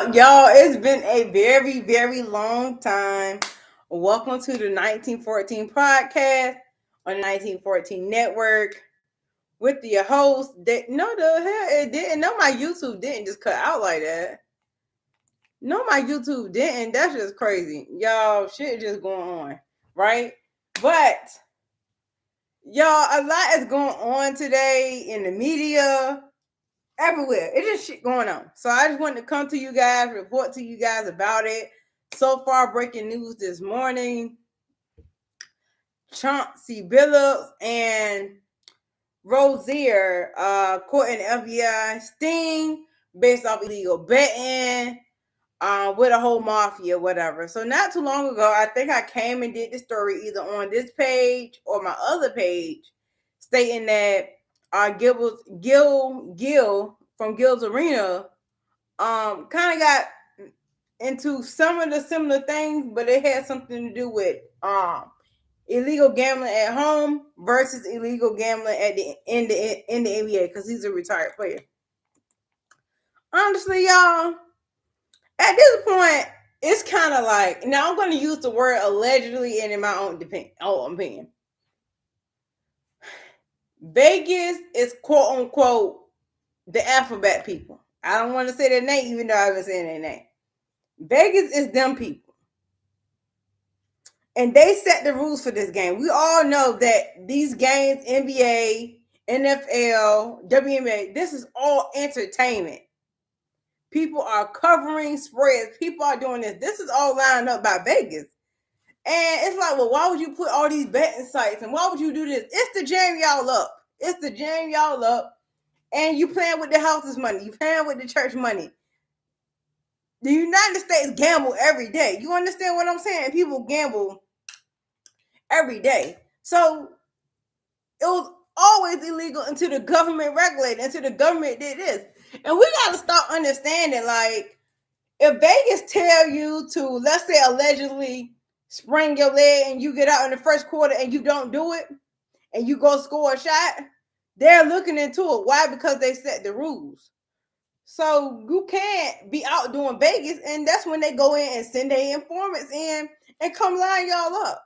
Y'all, it's been a very, very long time. Welcome to the 1914 podcast on the 1914 network with your host. No, the hell it didn't. No, my YouTube didn't just cut out like that. No, my YouTube didn't. That's just crazy. Y'all, shit just going on, right? But, y'all, a lot is going on today in the media everywhere. It's just shit going on. So I just wanted to come to you guys, report to you guys about it. So far, breaking news this morning. Chauncey Billups and Rozier caught in the FBI sting based off illegal betting with a whole mafia, whatever. So not too long ago, I think I came and did the story either on this page or my other page, stating that Gil from Gil's Arena kind of got into some of the similar things, but it had something to do with illegal gambling at home versus illegal gambling at the NBA because he's a retired player. Honestly, y'all, at this point, it's kind of like now I'm going to use the word allegedly and in my own opinion. Vegas is quote unquote the alphabet people. I don't want to say their name, even though I've been saying their name. Vegas is them people. And they set the rules for this game. We all know that these games, NBA, NFL, WNBA, this is all entertainment. People are covering spreads. People are doing this. This is all lined up by Vegas. And it's like, well, why would you put all these betting sites and why would you do this? It's to jam y'all up. It's to jam y'all up. And you playing with the house's money. You playing with the church money. The United States gamble every day. You understand what I'm saying? People gamble every day. So it was always illegal until the government regulated, until the government did this. And we got to start understanding, like, if Vegas tell you to, let's say, allegedly sprain your leg and you get out in the first quarter and you don't do it and you go score a shot, they're looking into it. Why? Because they set the rules. So you can't be out doing Vegas, and that's when they go in and send their informants in and come line y'all up.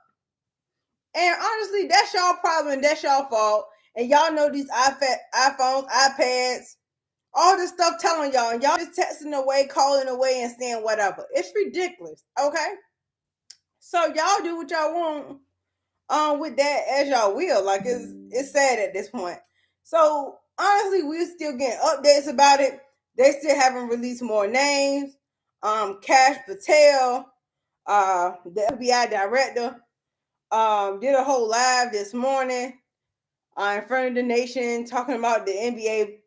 And honestly, that's y'all problem. That's y'all fault. And y'all know these iPhones, iPads, all this stuff telling y'all. And y'all just texting away, calling away, and saying whatever. It's ridiculous. Okay? So y'all do what y'all want with that as y'all will. Like it's sad at this point. So honestly, we're still getting updates about it. They still haven't released more names. Cash Patel, the FBI director, did a whole live this morning in front of the nation talking about the NBA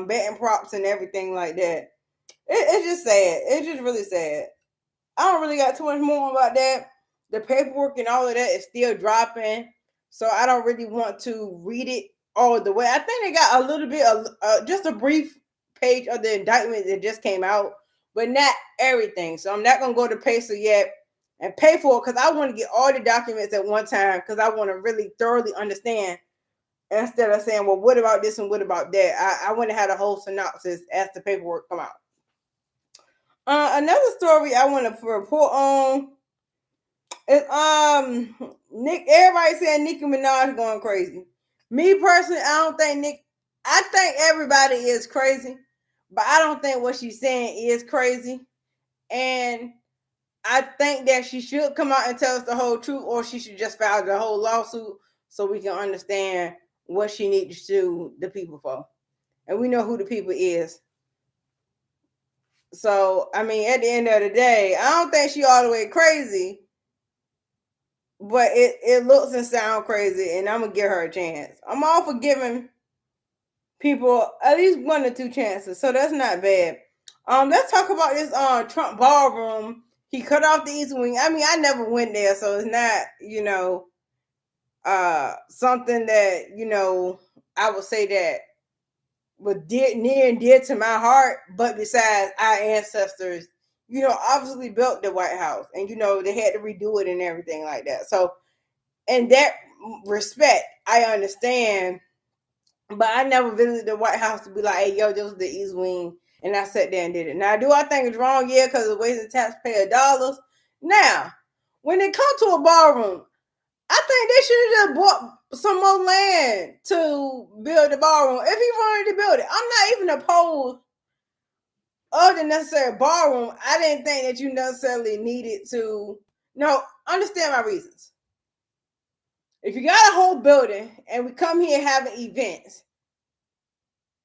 betting props and everything like that. It's just sad. It's just really sad. I don't really got too much more about that. The paperwork and all of that is still dropping, so I don't really want to read it all the way. I think they got a little bit of just a brief page of the indictment that just came out, but not everything. So I'm not gonna go to Pacer yet and pay for it because I want to get all the documents at one time because I want to really thoroughly understand instead of saying, well, what about this and what about that? I want to have a whole synopsis as the paperwork come out. Another story I want to report on is Nick. Everybody saying Nicki Minaj going crazy. Me personally, I don't think Nick. I think everybody is crazy, but I don't think what she's saying is crazy. And I think that she should come out and tell us the whole truth, or she should just file the whole lawsuit so we can understand what she needs to sue the people for. And we know who the people is. So, I mean, at the end of the day, I don't think she all the way crazy, but it looks and sounds crazy, and I'm going to give her a chance. I'm all for giving people at least 1 or 2 chances, so that's not bad. Let's talk about this Trump ballroom. He cut off the East Wing. I mean, I never went there, so it's not, something that, I would say that was near and dear to my heart. But besides, our ancestors, obviously built the White House, and they had to redo it and everything like that. So, in that respect, I understand. But I never visited the White House to be like, "Hey, yo, this was the East Wing," And I sat there and did it. Now, do I think it's wrong? Yeah, because it's wasting taxpayer dollars. Now, when it comes to a ballroom, I think they should have just bought some more land to build the ballroom if he wanted to build it. I'm not even opposed of the necessary ballroom. I didn't think that you necessarily needed to. No, understand my reasons. If you got a whole building and we come here having events,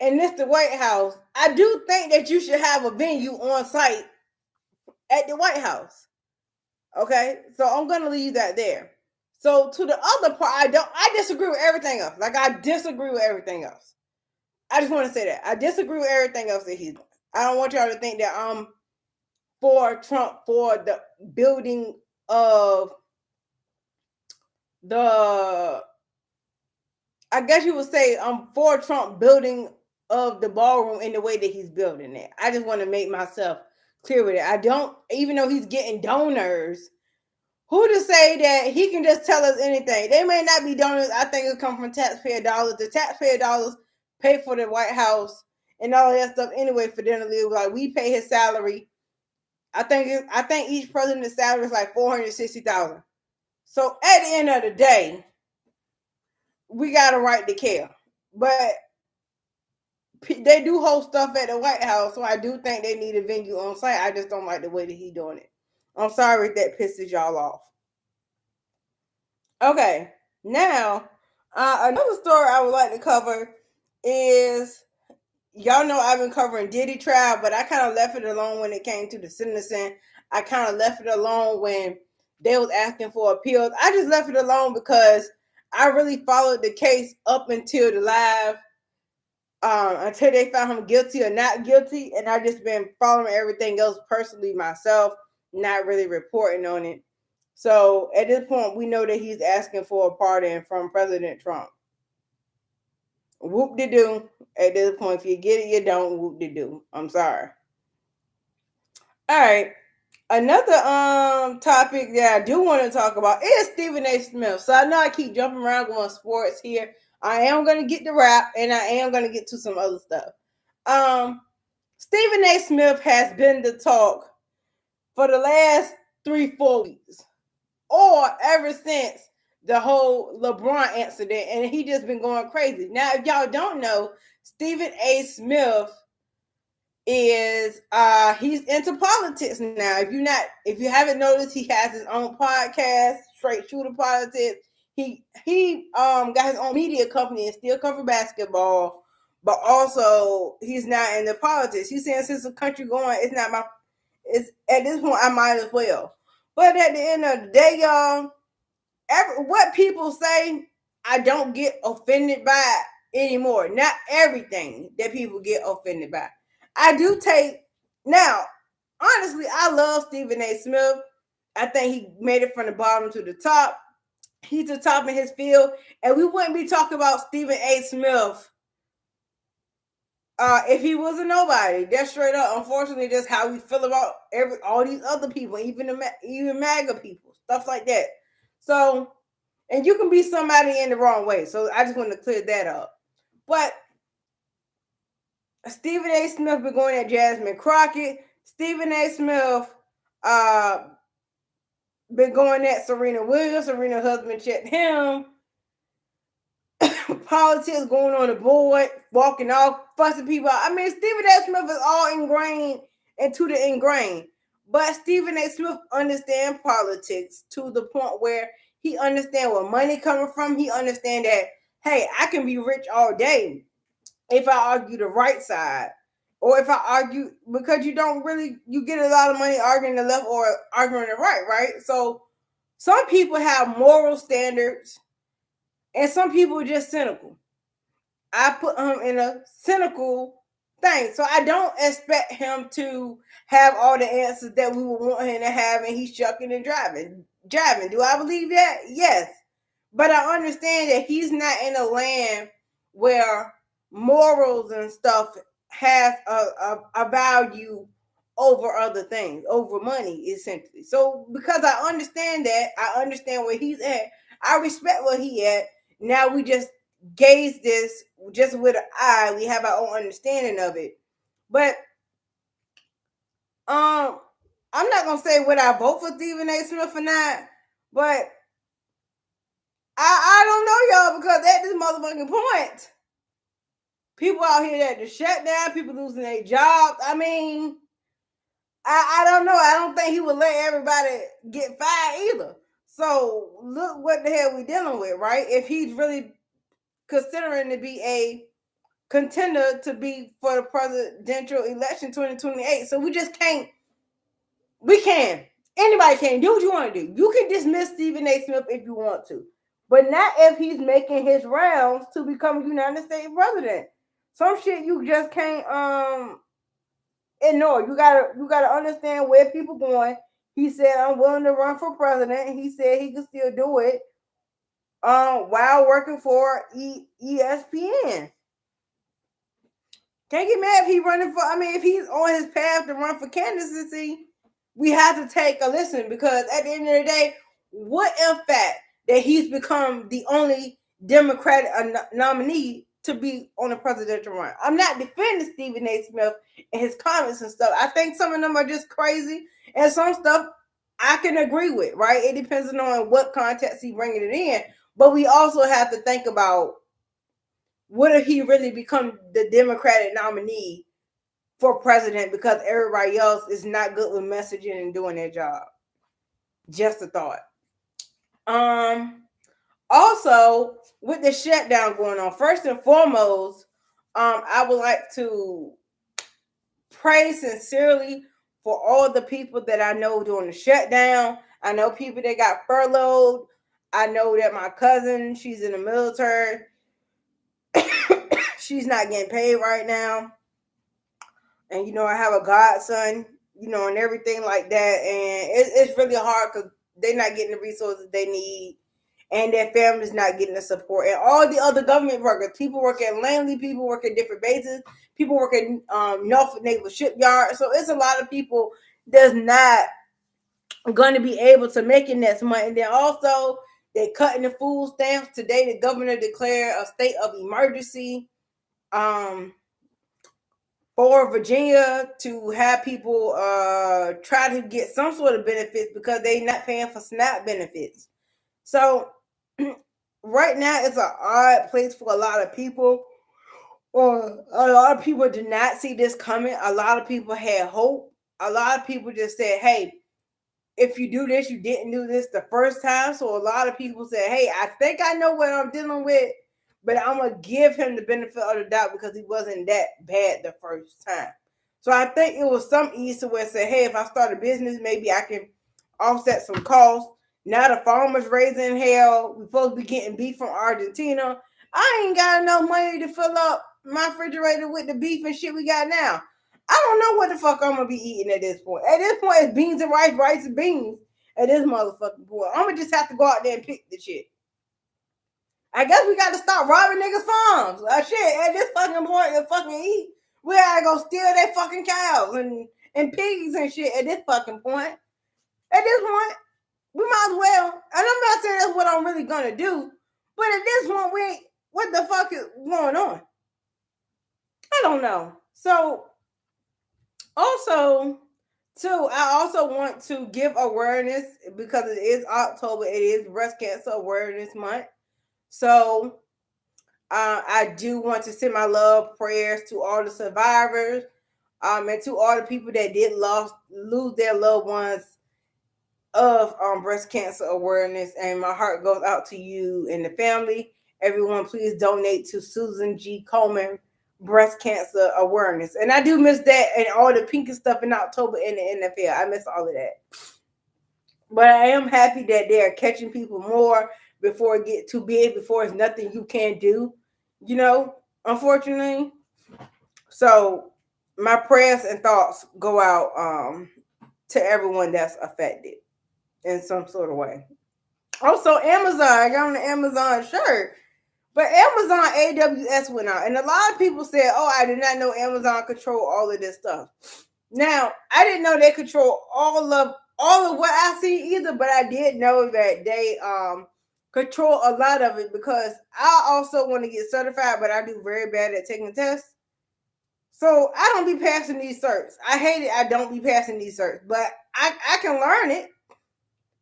and this the White House, I do think that you should have a venue on site at the White House. Okay, so I'm gonna leave that there. So to the other part, I disagree with everything else. Like I disagree with everything else. I just want to say that I disagree with everything else that he's doing. I don't want y'all to think that I'm for Trump for the building of the. I guess you would say I'm for Trump building of the ballroom in the way that he's building it. I just want to make myself clear with it. I don't, even though he's getting donors, who to say that he can just tell us anything? They may not be donors. I think it come from taxpayer dollars. The taxpayer dollars pay for the White House and all that stuff anyway for them to live. Like we pay his salary. I think each president's salary is like $460,000. So at the end of the day, we got a right to care. But they do host stuff at the White House, so I do think they need a venue on site. I just don't like the way that he's doing it. I'm sorry if that pisses y'all off. Okay, now another story I would like to cover is y'all know I've been covering Diddy trial, but I kind of left it alone when it came to the sentencing. I kind of left it alone when they was asking for appeals. I just left it alone because I really followed the case up until the live, until they found him guilty or not guilty, and I just been following everything else personally myself, not really reporting on it. So at this point, we know that he's asking for a pardon from President Trump. Whoop de doo. At this point, if you get it, you don't. Whoop de doo. I'm sorry. All right. Another topic that I do want to talk about is Stephen A. Smith. So I know I keep jumping around going sports here. I am going to get the rap, and I am going to get to some other stuff. Stephen A. Smith has been the talk for the last 3-4 weeks, or ever since the whole LeBron incident, and he just been going crazy. Now, if y'all don't know, Stephen A. Smith is he's into politics now. If you haven't noticed, he has his own podcast, Straight Shooter Politics. He got his own media company and still cover basketball, but also he's not into politics. He's saying since the country going, it's at this point I might as well. But at the end of the day, y'all, what people say, I don't get offended by anymore. Not everything that people get offended by. I do take now. Honestly, I love Stephen A. Smith. I think he made it from the bottom to the top. He's the top in his field, and we wouldn't be talking about Stephen A. Smith if he was a nobody. That's straight up. Unfortunately, that's how we feel about all these other people, even MAGA people, stuff like that. So, and you can be somebody in the wrong way. So I just want to clear that up. But Stephen A. Smith been going at Jasmine Crockett. Stephen A. Smith been going at Serena Williams. Serena's husband checked him. Politics going on the board, walking off, fussing people out. I mean, Stephen A. Smith is all ingrained into the ingrained. But Stephen A. Smith understands politics to the point where he understands where money coming from. He understands that, hey, I can be rich all day if I argue the right side. Or if I argue, because you get a lot of money arguing the left or arguing the right? So some people have moral standards and some people are just cynical. I put him in a cynical thing. So I don't expect him to have all the answers that we would want him to have, and he's shucking and driving. Do I believe that? Yes. But I understand that he's not in a land where morals and stuff has a value over other things, over money, essentially. So because I understand that, I understand where he's at. I respect where he at. Now we just gaze this just with an eye. We have our own understanding of it. But I'm not gonna say would I vote for Stephen A. Smith or not, but I don't know, y'all, because at this motherfucking point, people out here that the shutdown, people losing their jobs. I mean, I don't know. I don't think he would let everybody get fired either. So look what the hell we dealing with, right? If he's really considering to be a contender to be for the presidential election 2028. So we just can't. We can. Anybody can do what you want to do. You can dismiss Stephen A. Smith if you want to, but not if he's making his rounds to become United States president. Some shit you just can't ignore. You gotta understand where people going. He said, I'm willing to run for president. He said he could still do it while working for ESPN. Can't get mad if he's running for, if he's on his path to run for candidacy, we have to take a listen, because at the end of the day, what if fact that he's become the only Democratic nominee to be on the presidential run? I'm not defending Stephen A. Smith and his comments and stuff. I think some of them are just crazy, and some stuff I can agree with, right? It depends on what context he's bringing it in. But we also have to think about, what if he really become the Democratic nominee for president because everybody else is not good with messaging and doing their job? Just a thought. Also, with the shutdown going on, first and foremost, I would like to pray sincerely for all the people that I know during the shutdown. I know people that got furloughed. I know that my cousin, she's in the military. She's not getting paid right now. And, I have a godson, and everything like that. And it's really hard because they're not getting the resources they need. And their family's not getting the support. And all the other government workers, people work at Langley, people work at different bases, people work at Norfolk Naval Shipyard. So it's a lot of people that's not going to be able to make it next month. And then also, they're cutting the food stamps. Today, the governor declared a state of emergency for Virginia to have people try to get some sort of benefits because they're not paying for SNAP benefits. So right now, it's an odd place for a lot of people. Or a lot of people did not see this coming. A lot of people had hope. A lot of people just said, hey, if you do this, you didn't do this the first time. So a lot of people said, hey, I think I know what I'm dealing with, but I'm going to give him the benefit of the doubt because he wasn't that bad the first time. So I think it was some ease to where it said, hey, if I start a business, maybe I can offset some costs. Now the farmers raising hell. We're supposed to be getting beef from Argentina. I ain't got enough money to fill up my refrigerator with the beef and shit we got now. I don't know what the fuck I'm gonna be eating at this point. At this point, it's beans and rice, rice and beans. At this motherfucking point, I'm gonna just have to go out there and pick the shit. I guess we got to stop robbing niggas' farms. Shit, at this fucking point, to fucking eat, we gotta go steal their fucking cows and pigs and shit. At this fucking point, we might as well. And I'm not saying that's what I'm really gonna do, but at this point, we ain't. What the fuck is going on? I don't know. So. Also, too, I also want to give awareness because it is October. It is Breast Cancer Awareness Month. So, I do want to send my love prayers to all the survivors, and to all the people that did lose their loved ones of breast cancer awareness. And my heart goes out to you and the family. Everyone, please donate to Susan G. Komen breast cancer awareness. And I do miss that and all the pinky stuff in October in the NFL. I miss all of that. But I am happy that they're catching people more before it get too big, before it's nothing you can do, unfortunately. So my prayers and thoughts go out to everyone that's affected in some sort of way. Also, Amazon, I got on the Amazon shirt. But Amazon AWS went out, and a lot of people said, "Oh, I did not know Amazon control all of this stuff." Now, I didn't know they control all of what I see either, but I did know that they control a lot of it because I also want to get certified, but I do very bad at taking tests. So I don't be passing these certs. I hate it. I don't be passing these certs, but I can learn it.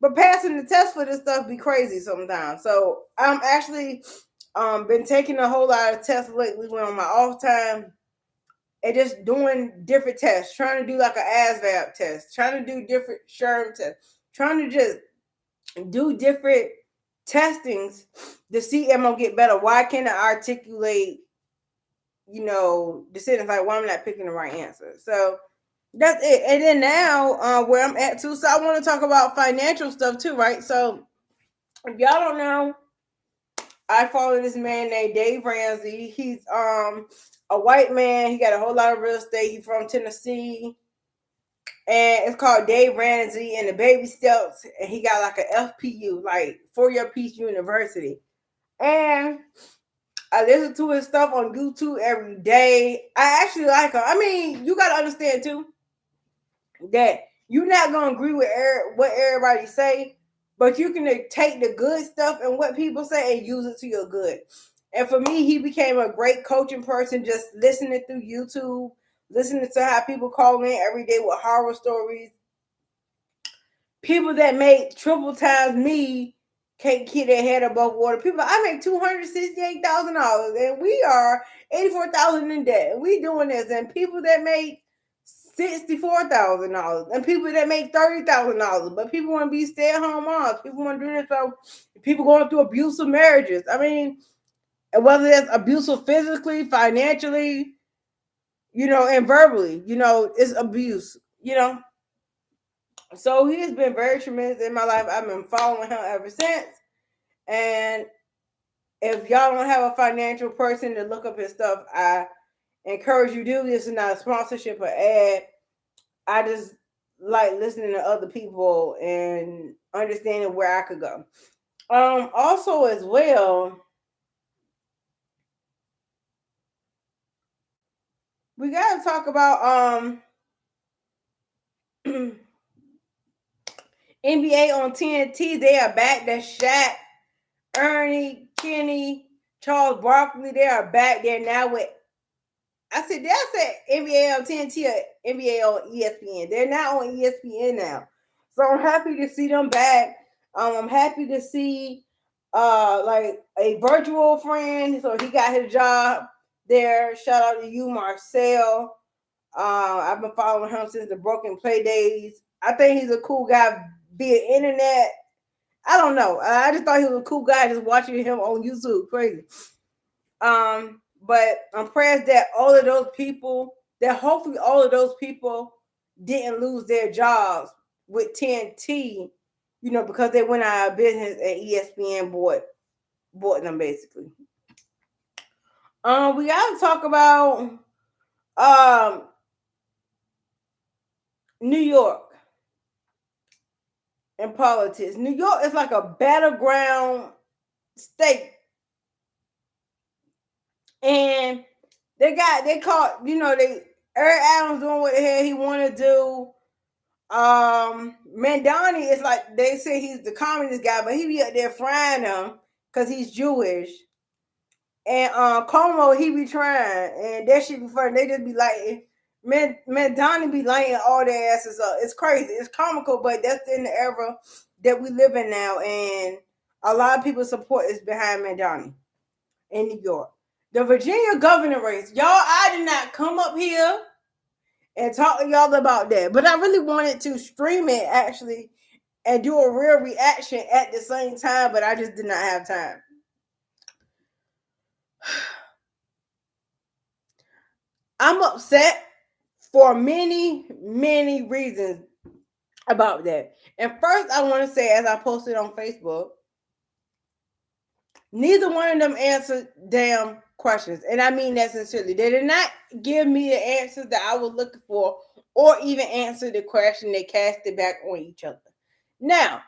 But passing the test for this stuff be crazy sometimes. So I'm actually been taking a whole lot of tests lately when on my off time and just doing different tests, trying to do like an ASVAB test, trying to do different SHRM tests, trying to just do different testings to see am I gonna get better. Why can't I articulate, decisions like why I'm not picking the right answer? So that's it. And then now where I'm at too. So I want to talk about financial stuff too, right? So if y'all don't know, I follow this man named Dave Ramsey. He's a white man. He got a whole lot of real estate. He's from Tennessee. And it's called Dave Ramsey and the Baby Steps. And he got like an FPU, like 4-year Peace University. And I listen to his stuff on YouTube every day. I actually like him. I mean, you got to understand too that you're not going to agree with what everybody say, but you can take the good stuff and what people say and use it to your good. And for me, he became a great coaching person just listening through YouTube, listening to how people call in every day with horror stories. People that make triple times me can't keep their head above water. People, I make $268,000 and we are $84,000 in debt. And we doing this. And people that make $64,000 and people that make $30,000, but people want to be stay-at-home moms. People want to do this. So people going through abusive marriages. I mean, whether that's abusive physically, financially, and verbally, it's abuse, So he has been very tremendous in my life. I've been following him ever since. And if y'all don't have a financial person to look up his stuff, I encourage you to do this. Is not a sponsorship or ad. I just like listening to other people and understanding where I could go. Also as well, we gotta talk about NBA on TNT. They are back. That's Shaq, Ernie, Kenny, Charles Barkley. They are back there now with. I said NBA on TNT or NBA on ESPN. They're not on ESPN now, so I'm happy to see them back. I'm happy to see like a virtual friend. So he got his job there. Shout out to you, Marcel. I've been following him since the Broken Play days. I think he's a cool guy via internet. I don't know. I just thought he was a cool guy just watching him on YouTube. Crazy. But I'm praying that hopefully all of those people didn't lose their jobs with TNT, because they went out of business and ESPN bought them basically. We gotta talk about New York and politics. New York is like a battleground state. And Eric Adams doing what the hell he want to do. Mandani is like, they say he's the communist guy, but he be up there frying them because he's Jewish. And Como, he be trying, and that shit be funny. They just be like, Mandani be lighting all their asses up. It's crazy. It's comical, but that's in the era that we live in now, and a lot of people's support is behind Mandani in New York. The Virginia governor race, y'all, I did not come up here and talk to y'all about that, but I really wanted to stream it actually and do a real reaction at the same time, but I just did not have time. I'm upset for many, many reasons about that. And first, I want to say, as I posted on Facebook, neither one of them answered damn questions. And I mean that sincerely. They did not give me the answers that I was looking for or even answer the question. They cast it back on each other. Now,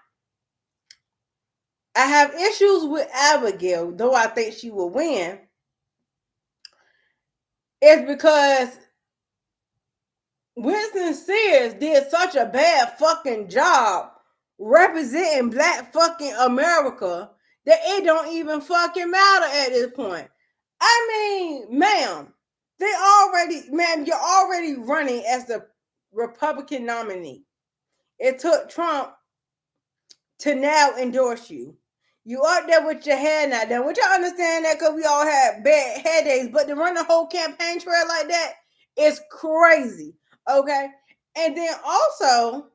I have issues with Abigail, though I think she will win. It's because Winston Sears did such a bad fucking job representing Black fucking America that it don't even fucking matter at this point. I mean, ma'am, They already, man, you're already running as the Republican nominee. It took Trump to now endorse you. You out there with your head not done. Which I understand that because we all had bad headaches, but to run the whole campaign trail like that is crazy. Okay. And then also,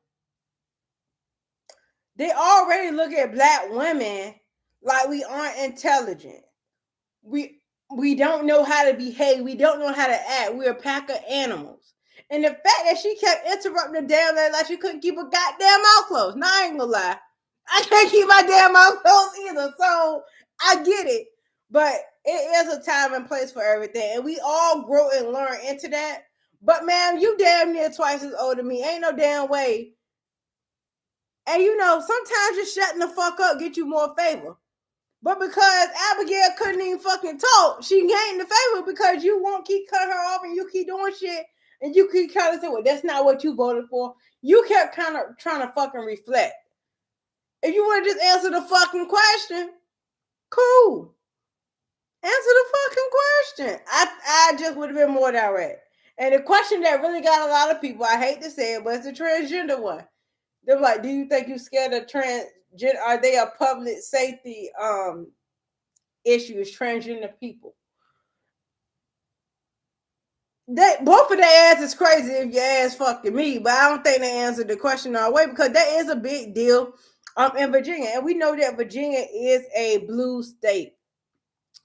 they already look at black women like we aren't intelligent. We don't know how to behave. We don't know how to act. We're a pack of animals. And the fact that she kept interrupting the damn lady like she couldn't keep her goddamn mouth closed. Now I ain't gonna lie. I can't keep my damn mouth closed either. So I get it. But it is a time and place for everything. And we all grow and learn into that. But man, you damn near twice as old as me. Ain't no damn way. And you know, sometimes just shutting the fuck up get you more favor. But because Abigail couldn't even fucking talk, she gained the favor because you won't keep cutting her off and you keep doing shit and you keep kind of saying, well, that's not what you voted for. You kept kind of trying to fucking reflect. If you want to just answer the fucking question, cool. Answer the fucking question. I just would have been more direct. And the question that really got a lot of people, I hate to say it, but it's the transgender one. They're like, do you think you're scared of transgender? Are they a public safety issue is transgender people? Both of their ass is crazy if your ass fucking me, but I don't think they answered the question all the way because that is a big deal in Virginia. And we know that Virginia is a blue state.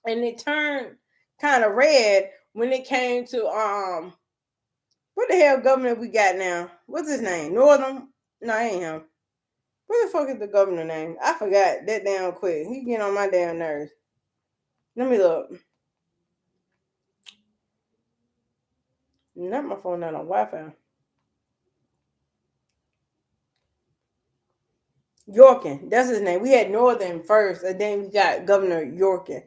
And it turned kind of red when it came to what the hell governor we got now? What's his name? Northern? No, ain't him. What the fuck is the governor name? I forgot that damn quick. He getting on my damn nerves. Let me look. Not my phone, not on Wi-Fi. Yorkin, that's his name. We had Northern first, and then we got Governor Yorkin.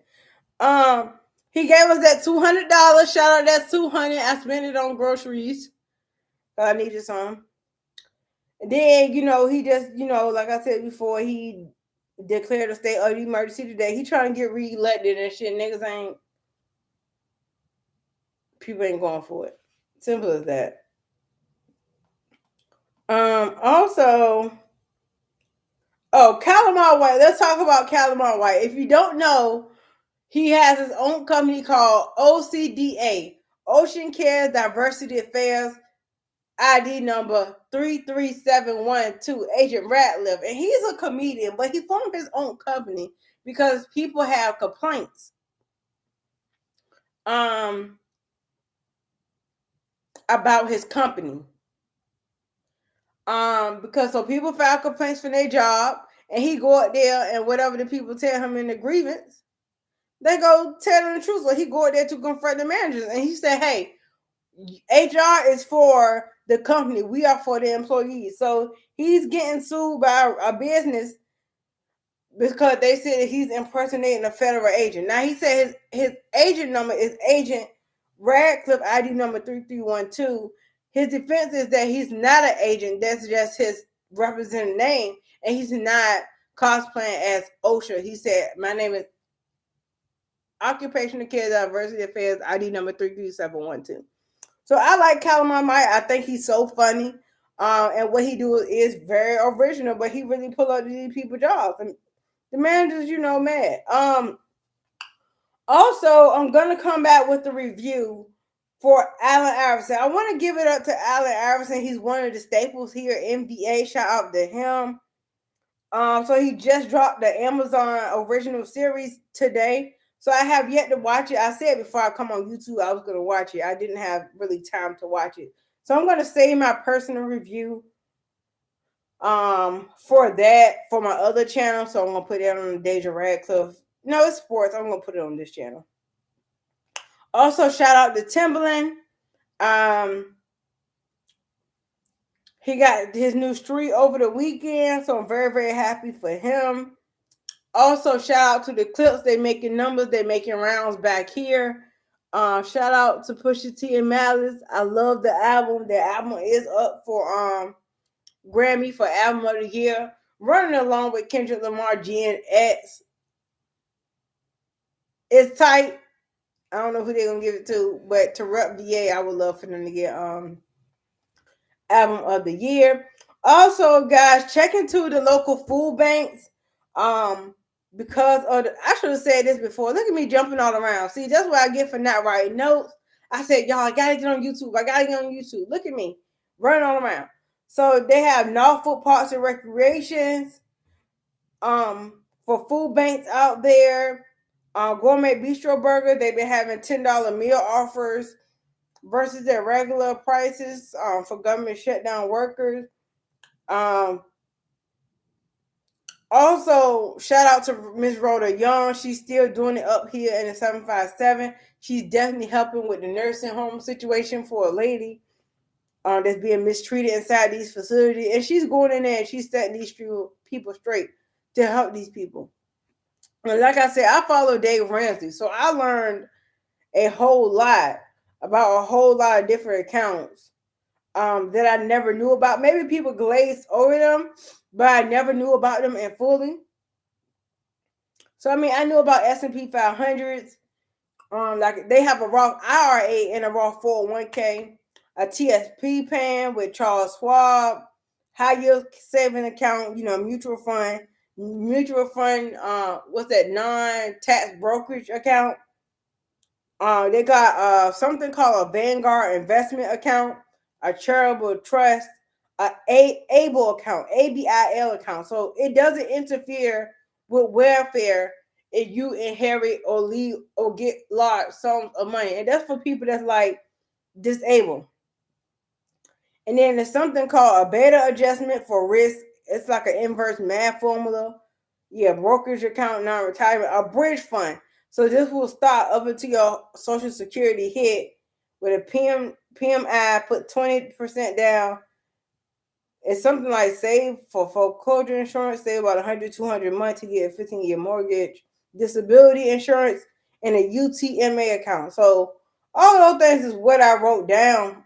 He gave us that $200. Shout out, that's $200. I spent it on groceries. I needed some. And then, you know, he just, you know, like I said before, he declared a state of emergency today. He trying to get reelected and shit. Niggas ain't, people ain't going for it. Simple as that. Also, Calamar White. Let's talk about Calamar White. If you don't know, he has his own company called OCDA, Ocean Care Diversity Affairs, ID number 33712, Agent Ratliff. And he's a comedian, but he formed his own company because people have complaints about his company. Because so people file complaints for their job, and he go out there and whatever the people tell him in the grievance, they go tell them the truth. So he go out there to confront the managers, and he said, "Hey, HR is for the company. We are for the employees." So he's getting sued by a business because they said that he's impersonating a federal agent. Now he said his agent number is Agent Radcliffe, ID number 3312. His defense is that he's not an agent. That's just his represented name, and he's not cosplaying as OSHA. He said, "My name is Occupational Care Diversity Affairs, ID number 33712." So I like Calamar Mike. I think he's so funny. And what he do is very original, but he really pull up these people jobs. And the managers, you know, mad. Also, I'm gonna come back with the review for Allen Iverson. I want to give it up to Allen Iverson. He's one of the staples here at NBA. Shout out to him. So he just dropped the Amazon original series today. So I have yet to watch it. I said before I come on YouTube, I was going to watch it. I didn't have really time to watch it. So I'm going to save my personal review for that, for my other channel. So I'm going to put it on Deja Radcliffe. No, it's sports. I'm going to put it on this channel. Also, shout out to Timberland. He got his new street over the weekend. So I'm very, very happy for him. Also, shout out to the Clips. They making numbers. They making rounds back here. Shout out to Pusha T and Malice. I love the album. The album is up for Grammy for Album of the Year. Running along with Kendrick Lamar, Gen X. It's tight. I don't know who they're gonna give it to, but to rep VA, I would love for them to get album of the year. Also, guys, check into the local food banks. Um, because of I should have said this before. Look at me jumping all around. See, that's what I get for not writing notes. I said, y'all, I gotta get on YouTube. I gotta get on YouTube. Look at me running all around. So they have Norfolk Parks and Recreations. For food banks out there, Gourmet Bistro Burger, they've been having $10 meal offers versus their regular prices for government shutdown workers. Um, Also, shout out to Miss Rhoda Young. She's still doing it up here in the 757. She's definitely helping with the nursing home situation for a lady that's being mistreated inside these facilities. And she's going in there and she's setting these people straight to help these people. And like I said, I follow Dave Ramsey. So I learned a whole lot about a whole lot of different accounts that I never knew about. Maybe people glazed over them, but I never knew about them in fully. So I mean, I knew about S&P 500s. Like they have a Roth IRA and a Roth 401k, a TSP plan with Charles Schwab, high yield saving account, mutual fund. What's that non-tax brokerage account? They got something called a Vanguard investment account, a charitable trust, a ABLE account, ABIL account. So it doesn't interfere with welfare if you inherit or leave or get large sums of money, and that's for people that's like disabled. And then there's something called a beta adjustment for risk. It's like an inverse math formula. Yeah, brokerage account, non-retirement, a bridge fund. So this will start up until your Social Security hit with a PMI, put 20% down. It's something like save for foreclosure insurance, save about 100, 200 a month to get a 15-year mortgage, disability insurance, and a UTMA account. So all those things is what I wrote down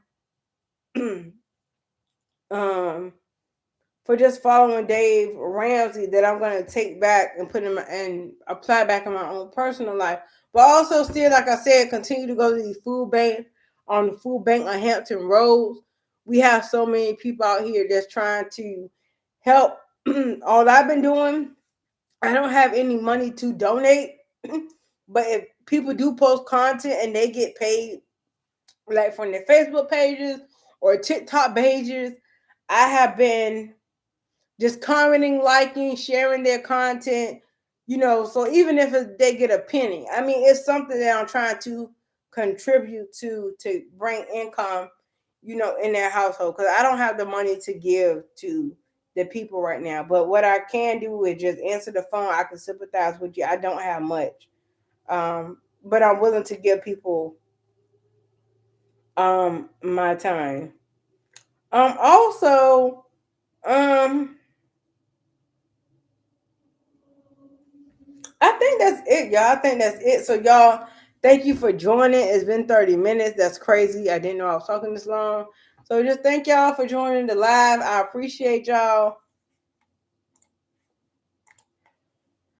for just following Dave Ramsey that I'm going to take back and put in and apply back in my own personal life. But also still, like I said, continue to go to these food banks on the food bank on Hampton Roads. We have so many people out here that's trying to help. All I've been doing, I don't have any money to donate, but if people do post content and they get paid, like from their Facebook pages or TikTok pages, I have been just commenting, liking, sharing their content, so even if they get a penny, I mean, it's something that I'm trying to contribute to bring income, in their household, because I don't have the money to give to the people right now. But what I can do is just answer the phone. I can sympathize with you. I don't have much, but I'm willing to give people my time. Also, I think that's it, y'all. I think that's it. So, y'all, thank you for joining. It's been 30 minutes. That's crazy. I didn't know I was talking this long. So, just thank y'all for joining the live. I appreciate y'all.